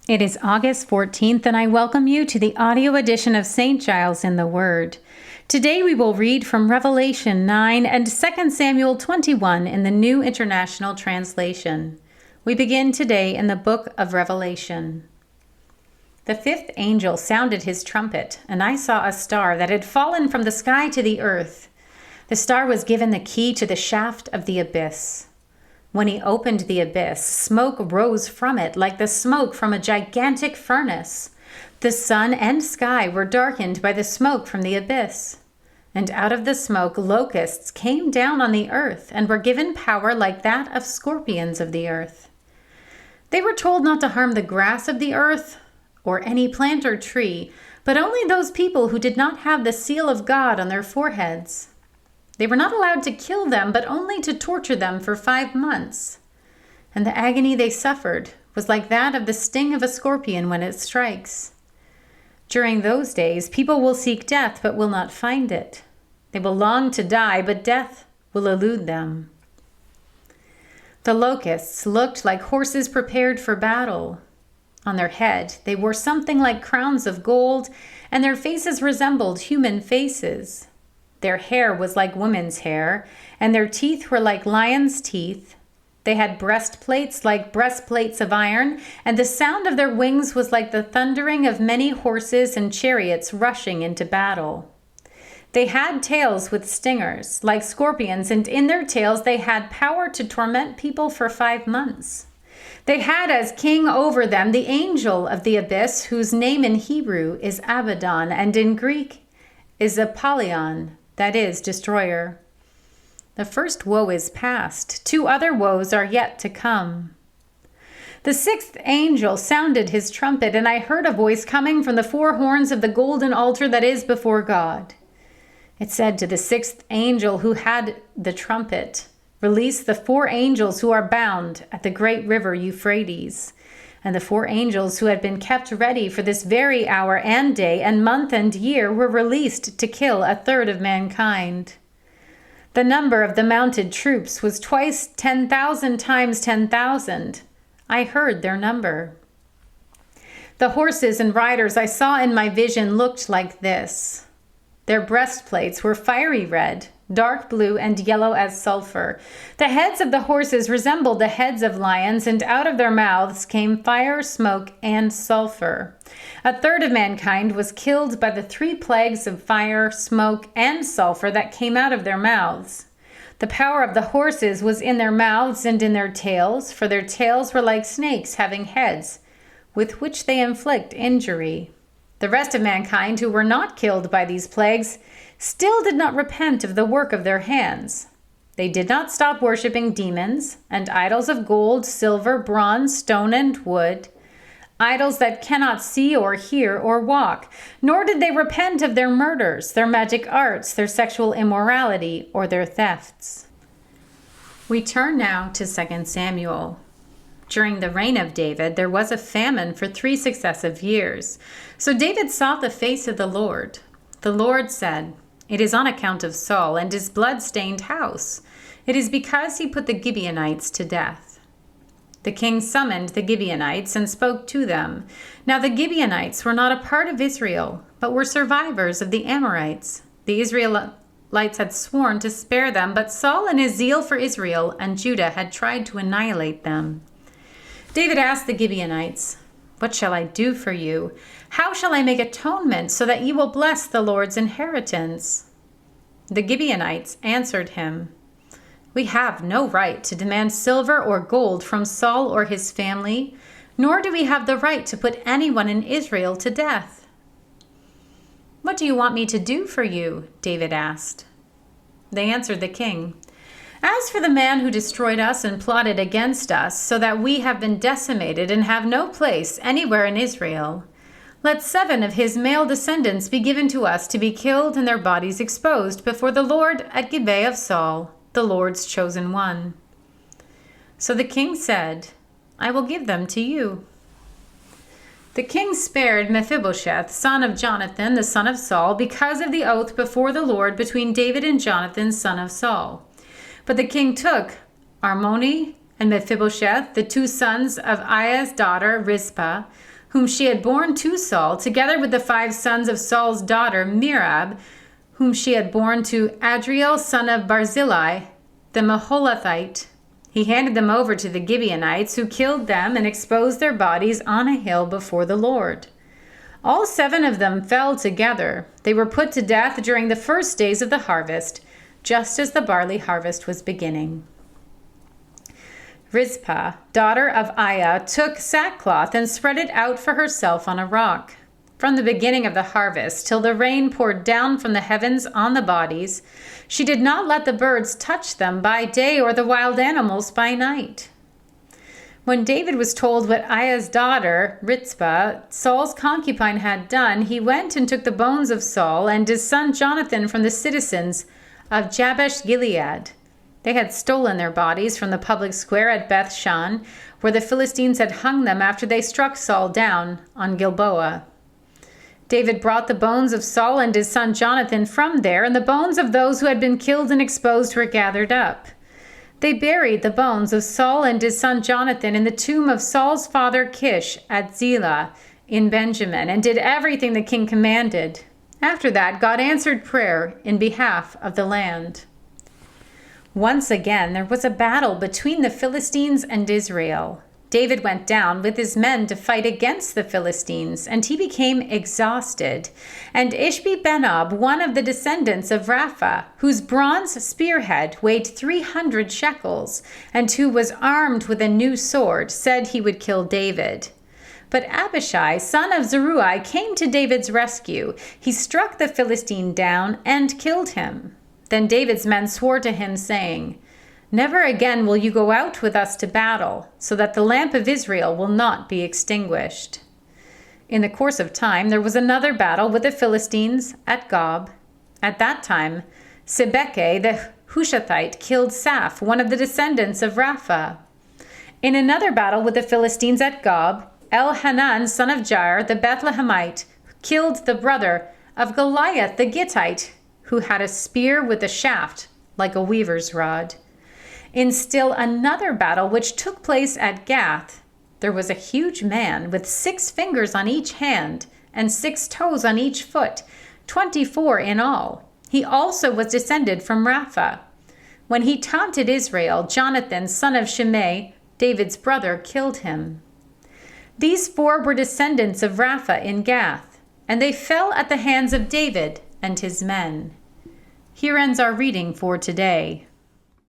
It is August 14th, and I welcome you to the audio edition of St. Giles in the Word. Today we will read from Revelation 9 and 2 Samuel 21 in the New International Translation. We begin today in the book of Revelation. The fifth angel sounded his trumpet, and I saw a star that had fallen from the sky to the earth. The star was given the key to the shaft of the abyss. When he opened the abyss, smoke rose from it like the smoke from a gigantic furnace. The sun and sky were darkened by the smoke from the abyss. And out of the smoke, locusts came down on the earth and were given power like that of scorpions of the earth. They were told not to harm the grass of the earth or any plant or tree, but only those people who did not have the seal of God on their foreheads. They were not allowed to kill them, but only to torture them for 5 months. And the agony they suffered was like that of the sting of a scorpion when it strikes. During those days, people will seek death, but will not find it. They will long to die, but death will elude them. The locusts looked like horses prepared for battle. On their head, they wore something like crowns of gold, and their faces resembled human faces. Their hair was like women's hair, and their teeth were like lions' teeth. They had breastplates like breastplates of iron, and the sound of their wings was like the thundering of many horses and chariots rushing into battle. They had tails with stingers, like scorpions, and in their tails they had power to torment people for 5 months. They had as king over them the angel of the abyss, whose name in Hebrew is Abaddon, and in Greek is Apollyon, that is, destroyer. The first woe is past. 2 other woes are yet to come. The 6th angel sounded his trumpet, and I heard a voice coming from the 4 horns of the golden altar that is before God. It said to the 6th angel who had the trumpet, "Release the 4 angels who are bound at the great river Euphrates." And the 4 angels who had been kept ready for this very hour and day and month and year were released to kill 1/3 of mankind. The number of the mounted troops was twice 10,000 times 10,000. I heard their number. The horses and riders I saw in my vision looked like this. Their breastplates were fiery red, dark blue, and yellow as sulfur. The heads of the horses resembled the heads of lions, and out of their mouths came fire, smoke, and sulfur. 1/3 of mankind was killed by the 3 plagues of fire, smoke, and sulfur that came out of their mouths. The power of the horses was in their mouths and in their tails, for their tails were like snakes having heads, with which they inflict injury. The rest of mankind who were not killed by these plagues still did not repent of the work of their hands. They did not stop worshiping demons and idols of gold, silver, bronze, stone, and wood, idols that cannot see or hear or walk, nor did they repent of their murders, their magic arts, their sexual immorality, or their thefts. We turn now to 2 Samuel. During the reign of David, there was a famine for 3 successive years. So David sought the face of the Lord. The Lord said, "It is on account of Saul and his blood-stained house. It is because he put the Gibeonites to death." The king summoned the Gibeonites and spoke to them. Now the Gibeonites were not a part of Israel, but were survivors of the Amorites. The Israelites had sworn to spare them, but Saul in his zeal for Israel and Judah had tried to annihilate them. David asked the Gibeonites, "What shall I do for you? How shall I make atonement so that you will bless the Lord's inheritance?" The Gibeonites answered him, "We have no right to demand silver or gold from Saul or his family, nor do we have the right to put anyone in Israel to death." "What do you want me to do for you?" David asked. They answered the king, "As for the man who destroyed us and plotted against us, so that we have been decimated and have no place anywhere in Israel, let 7 of his male descendants be given to us to be killed and their bodies exposed before the Lord at Gibeah of Saul, the Lord's chosen one." So the king said, "I will give them to you." The king spared Mephibosheth, son of Jonathan, the son of Saul, because of the oath before the Lord between David and Jonathan, son of Saul. But the king took Armoni and Mephibosheth, the 2 sons of Aiah's daughter Rizpah, whom she had borne to Saul, together with the 5 sons of Saul's daughter Merab, whom she had borne to Adriel, son of Barzillai, the Maholathite. He handed them over to the Gibeonites, who killed them and exposed their bodies on a hill before the Lord. All 7 of them fell together. They were put to death during the first days of the harvest, just as the barley harvest was beginning. Rizpah, daughter of Aiah, took sackcloth and spread it out for herself on a rock. From the beginning of the harvest till the rain poured down from the heavens on the bodies, she did not let the birds touch them by day or the wild animals by night. When David was told what Aiah's daughter, Rizpah, Saul's concubine, had done, he went and took the bones of Saul and his son Jonathan from the citizens of Jabesh Gilead. They had stolen their bodies from the public square at Beth-shan, where the Philistines had hung them after they struck Saul down on Gilboa. David brought the bones of Saul and his son Jonathan from there, and the bones of those who had been killed and exposed were gathered up. They buried the bones of Saul and his son Jonathan in the tomb of Saul's father Kish at Zelah in Benjamin, and did everything the king commanded. After that, God answered prayer in behalf of the land. Once again, there was a battle between the Philistines and Israel. David went down with his men to fight against the Philistines, and he became exhausted. And Ishbi-Benob, one of the descendants of Rapha, whose bronze spearhead weighed 300 shekels, and who was armed with a new sword, said he would kill David. But Abishai, son of Zeruiah, came to David's rescue. He struck the Philistine down and killed him. Then David's men swore to him, saying, "Never again will you go out with us to battle, so that the lamp of Israel will not be extinguished." In the course of time, there was another battle with the Philistines at Gob. At that time, Sibekah the Hushathite killed Saph, one of the descendants of Rapha. In another battle with the Philistines at Gob, Elhanan, son of Jair, the Bethlehemite, killed the brother of Goliath the Gittite, who had a spear with a shaft like a weaver's rod. In still another battle which took place at Gath, there was a huge man with 6 fingers on each hand and 6 toes on each foot, 24 in all. He also was descended from Rapha. When he taunted Israel, Jonathan, son of Shimei, David's brother, killed him. These 4 were descendants of Rapha in Gath, and they fell at the hands of David and his men. Here ends our reading for today.